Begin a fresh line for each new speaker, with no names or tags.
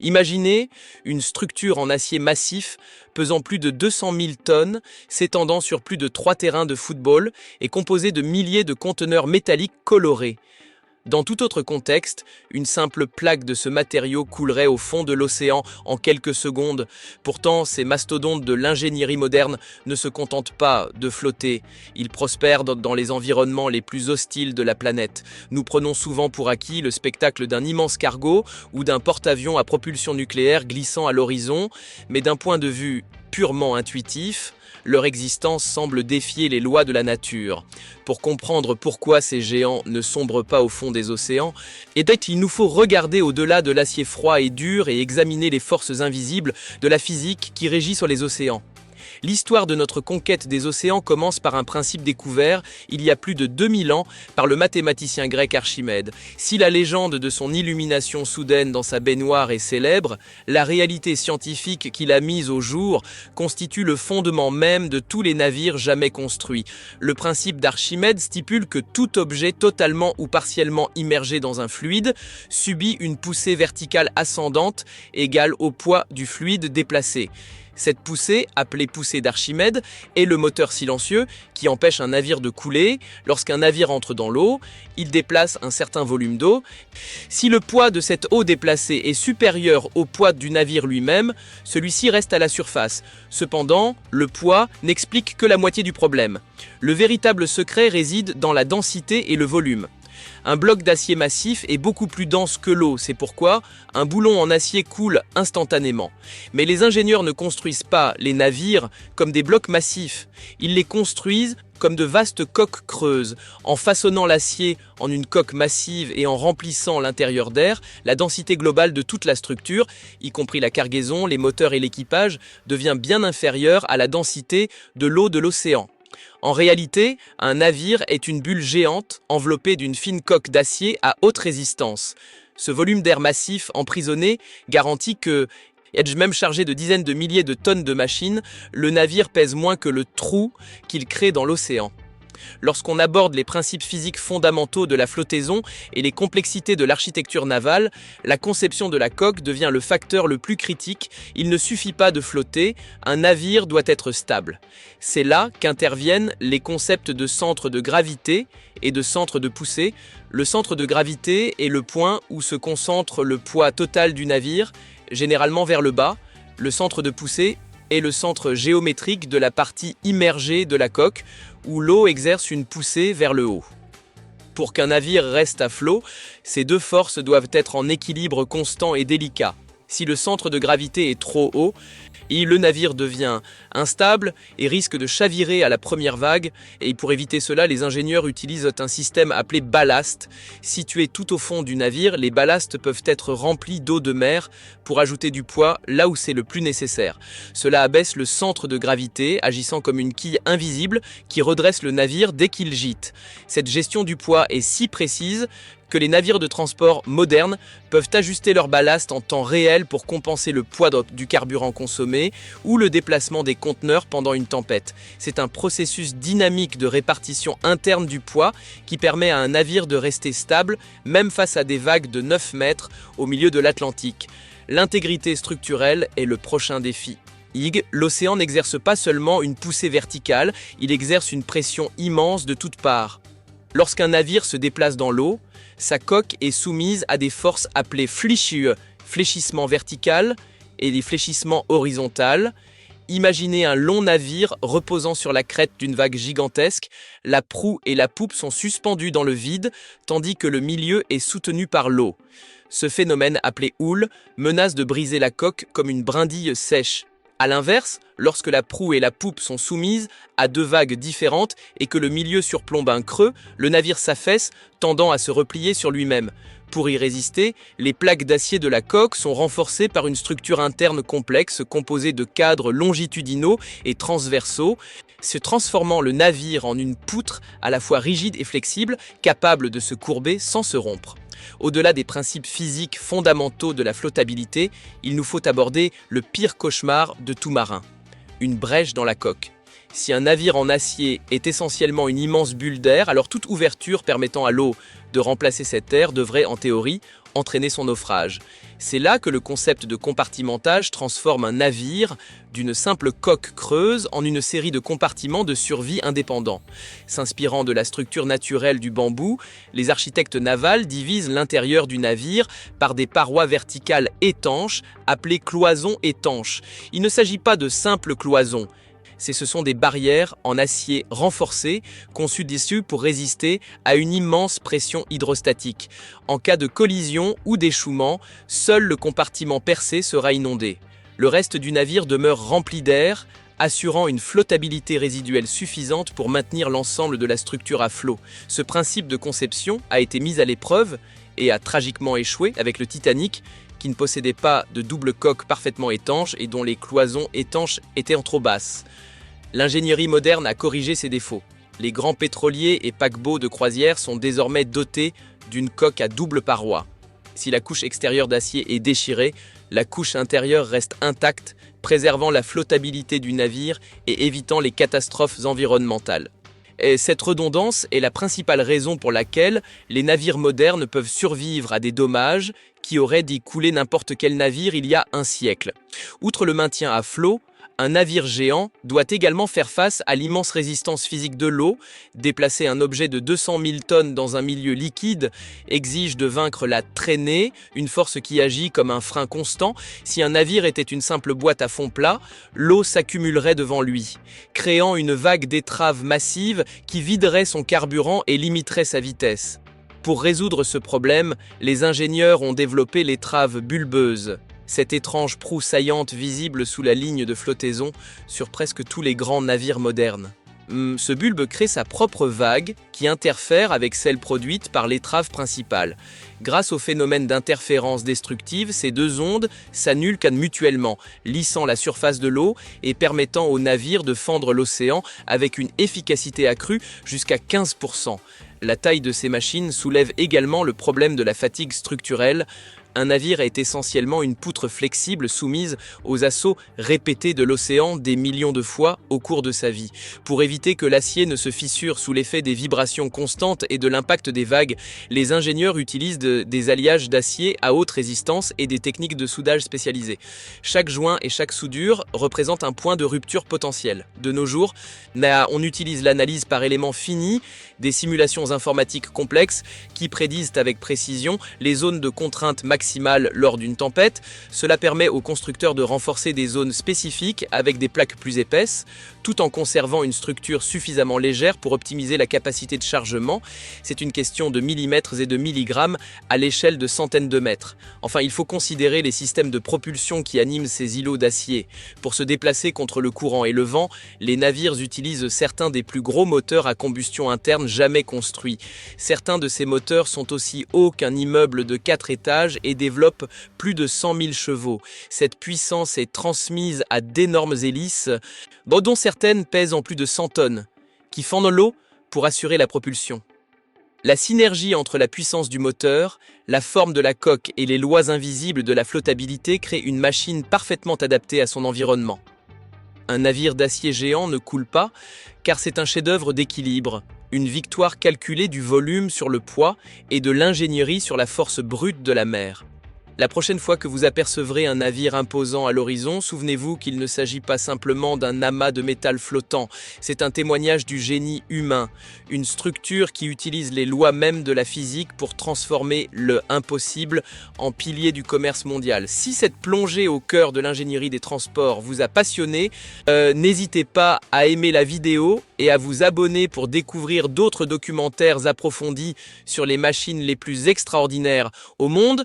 Imaginez une structure en acier massif pesant plus de 200 000 tonnes, s'étendant sur plus de 3 terrains de football et composée de milliers de conteneurs métalliques colorés. Dans tout autre contexte, une simple plaque de ce matériau coulerait au fond de l'océan en quelques secondes. Pourtant, ces mastodontes de l'ingénierie moderne ne se contentent pas de flotter. Ils prospèrent dans les environnements les plus hostiles de la planète. Nous prenons souvent pour acquis le spectacle d'un immense cargo ou d'un porte-avions à propulsion nucléaire glissant à l'horizon, mais d'un point de vue purement intuitif, leur existence semble défier les lois de la nature. Pour comprendre pourquoi ces géants ne sombrent pas au fond des océans, il nous faut regarder au-delà de l'acier froid et dur et examiner les forces invisibles de la physique qui régit sur les océans. L'histoire de notre conquête des océans commence par un principe découvert il y a plus de 2000 ans par le mathématicien grec Archimède. Si la légende de son illumination soudaine dans sa baignoire est célèbre, la réalité scientifique qu'il a mise au jour constitue le fondement même de tous les navires jamais construits. Le principe d'Archimède stipule que tout objet totalement ou partiellement immergé dans un fluide subit une poussée verticale ascendante égale au poids du fluide déplacé. Cette poussée, appelée poussée d'Archimède, est le moteur silencieux qui empêche un navire de couler. Lorsqu'un navire entre dans l'eau, il déplace un certain volume d'eau. Si le poids de cette eau déplacée est supérieur au poids du navire lui-même, celui-ci reste à la surface. Cependant, le poids n'explique que la moitié du problème. Le véritable secret réside dans la densité et le volume. Un bloc d'acier massif est beaucoup plus dense que l'eau, c'est pourquoi un boulon en acier coule instantanément. Mais les ingénieurs ne construisent pas les navires comme des blocs massifs, ils les construisent comme de vastes coques creuses. En façonnant l'acier en une coque massive et en remplissant l'intérieur d'air, la densité globale de toute la structure, y compris la cargaison, les moteurs et l'équipage, devient bien inférieure à la densité de l'eau de l'océan. En réalité, un navire est une bulle géante enveloppée d'une fine coque d'acier à haute résistance. Ce volume d'air massif emprisonné garantit que, même chargé de dizaines de milliers de tonnes de machines, le navire pèse moins que le trou qu'il crée dans l'océan. Lorsqu'on aborde les principes physiques fondamentaux de la flottaison et les complexités de l'architecture navale, la conception de la coque devient le facteur le plus critique. Il ne suffit pas de flotter, un navire doit être stable. C'est là qu'interviennent les concepts de centre de gravité et de centre de poussée. Le centre de gravité est le point où se concentre le poids total du navire, généralement vers le bas. Le centre de poussée est le centre géométrique de la partie immergée de la coque, où l'eau exerce une poussée vers le haut. Pour qu'un navire reste à flot, ces deux forces doivent être en équilibre constant et délicat. Si le centre de gravité est trop haut, le navire devient instable et risque de chavirer à la première vague. Et pour éviter cela, les ingénieurs utilisent un système appelé ballast. Situé tout au fond du navire, les ballasts peuvent être remplis d'eau de mer pour ajouter du poids là où c'est le plus nécessaire. Cela abaisse le centre de gravité, agissant comme une quille invisible qui redresse le navire dès qu'il gîte. Cette gestion du poids est si précise que les navires de transport modernes peuvent ajuster leur ballast en temps réel pour compenser le poids du carburant consommé ou le déplacement des conteneurs pendant une tempête. C'est un processus dynamique de répartition interne du poids qui permet à un navire de rester stable, même face à des vagues de 9 mètres au milieu de l'Atlantique. L'intégrité structurelle est le prochain défi. L'océan n'exerce pas seulement une poussée verticale, il exerce une pression immense de toutes parts. Lorsqu'un navire se déplace dans l'eau, sa coque est soumise à des forces appelées fléchissement vertical et des fléchissements horizontal. Imaginez un long navire reposant sur la crête d'une vague gigantesque. La proue et la poupe sont suspendues dans le vide, tandis que le milieu est soutenu par l'eau. Ce phénomène, appelé houle, menace de briser la coque comme une brindille sèche. A l'inverse, lorsque la proue et la poupe sont soumises à deux vagues différentes et que le milieu surplombe un creux, le navire s'affaisse, tendant à se replier sur lui-même. Pour y résister, les plaques d'acier de la coque sont renforcées par une structure interne complexe composée de cadres longitudinaux et transversaux, se transformant le navire en une poutre à la fois rigide et flexible, capable de se courber sans se rompre. Au-delà des principes physiques fondamentaux de la flottabilité, il nous faut aborder le pire cauchemar de tout marin, une brèche dans la coque. Si un navire en acier est essentiellement une immense bulle d'air, alors toute ouverture permettant à l'eau de remplacer cet air devrait, en théorie, entraîner son naufrage. C'est là que le concept de compartimentage transforme un navire d'une simple coque creuse en une série de compartiments de survie indépendants. S'inspirant de la structure naturelle du bambou, les architectes navals divisent l'intérieur du navire par des parois verticales étanches, appelées cloisons étanches. Il ne s'agit pas de simples cloisons. Ce sont des barrières en acier renforcé, conçues dessus pour résister à une immense pression hydrostatique. En cas de collision ou d'échouement, seul le compartiment percé sera inondé. Le reste du navire demeure rempli d'air, assurant une flottabilité résiduelle suffisante pour maintenir l'ensemble de la structure à flot. Ce principe de conception a été mis à l'épreuve et a tragiquement échoué avec le Titanic, qui ne possédait pas de double coque parfaitement étanche et dont les cloisons étanches étaient en trop basses. L'ingénierie moderne a corrigé ces défauts. Les grands pétroliers et paquebots de croisière sont désormais dotés d'une coque à double paroi. Si la couche extérieure d'acier est déchirée, la couche intérieure reste intacte, préservant la flottabilité du navire et évitant les catastrophes environnementales. Et cette redondance est la principale raison pour laquelle les navires modernes peuvent survivre à des dommages qui auraient d'y couler n'importe quel navire il y a un siècle. Outre le maintien à flot, un navire géant doit également faire face à l'immense résistance physique de l'eau. Déplacer un objet de 200 000 tonnes dans un milieu liquide exige de vaincre la traînée, une force qui agit comme un frein constant. Si un navire était une simple boîte à fond plat, l'eau s'accumulerait devant lui, créant une vague d'étrave massive qui viderait son carburant et limiterait sa vitesse. Pour résoudre ce problème, les ingénieurs ont développé l'étrave bulbeuse. Cette étrange proue saillante visible sous la ligne de flottaison sur presque tous les grands navires modernes. Ce bulbe crée sa propre vague qui interfère avec celle produite par l'étrave principale. Grâce au phénomène d'interférence destructive, ces deux ondes s'annulent mutuellement, lissant la surface de l'eau et permettant au navire de fendre l'océan avec une efficacité accrue jusqu'à 15%. La taille de ces machines soulève également le problème de la fatigue structurelle. Un navire est essentiellement une poutre flexible soumise aux assauts répétés de l'océan des millions de fois au cours de sa vie. Pour éviter que l'acier ne se fissure sous l'effet des vibrations constantes et de l'impact des vagues, les ingénieurs utilisent des alliages d'acier à haute résistance et des techniques de soudage spécialisées. Chaque joint et chaque soudure représente un point de rupture potentiel. De nos jours, on utilise l'analyse par éléments finis, des simulations informatiques complexes qui prédisent avec précision les zones de contrainte maximale lors d'une tempête. Cela permet aux constructeurs de renforcer des zones spécifiques avec des plaques plus épaisses, tout en conservant une structure suffisamment légère pour optimiser la capacité de chargement. C'est une question de millimètres et de milligrammes à l'échelle de centaines de mètres. Enfin, il faut considérer les systèmes de propulsion qui animent ces îlots d'acier. Pour se déplacer contre le courant et le vent, les navires utilisent certains des plus gros moteurs à combustion interne jamais construits. Certains de ces moteurs sont aussi hauts qu'un immeuble de 4 étages et développent plus de 100 000 chevaux. Cette puissance est transmise à d'énormes hélices, dont certaines pèsent en plus de 100 tonnes, qui fendent l'eau pour assurer la propulsion. La synergie entre la puissance du moteur, la forme de la coque et les lois invisibles de la flottabilité crée une machine parfaitement adaptée à son environnement. Un navire d'acier géant ne coule pas, car c'est un chef-d'œuvre d'équilibre, une victoire calculée du volume sur le poids et de l'ingénierie sur la force brute de la mer. La prochaine fois que vous apercevrez un navire imposant à l'horizon, souvenez-vous qu'il ne s'agit pas simplement d'un amas de métal flottant, c'est un témoignage du génie humain, une structure qui utilise les lois mêmes de la physique pour transformer le impossible en pilier du commerce mondial. Si cette plongée au cœur de l'ingénierie des transports vous a passionné, n'hésitez pas à aimer la vidéo et à vous abonner pour découvrir d'autres documentaires approfondis sur les machines les plus extraordinaires au monde.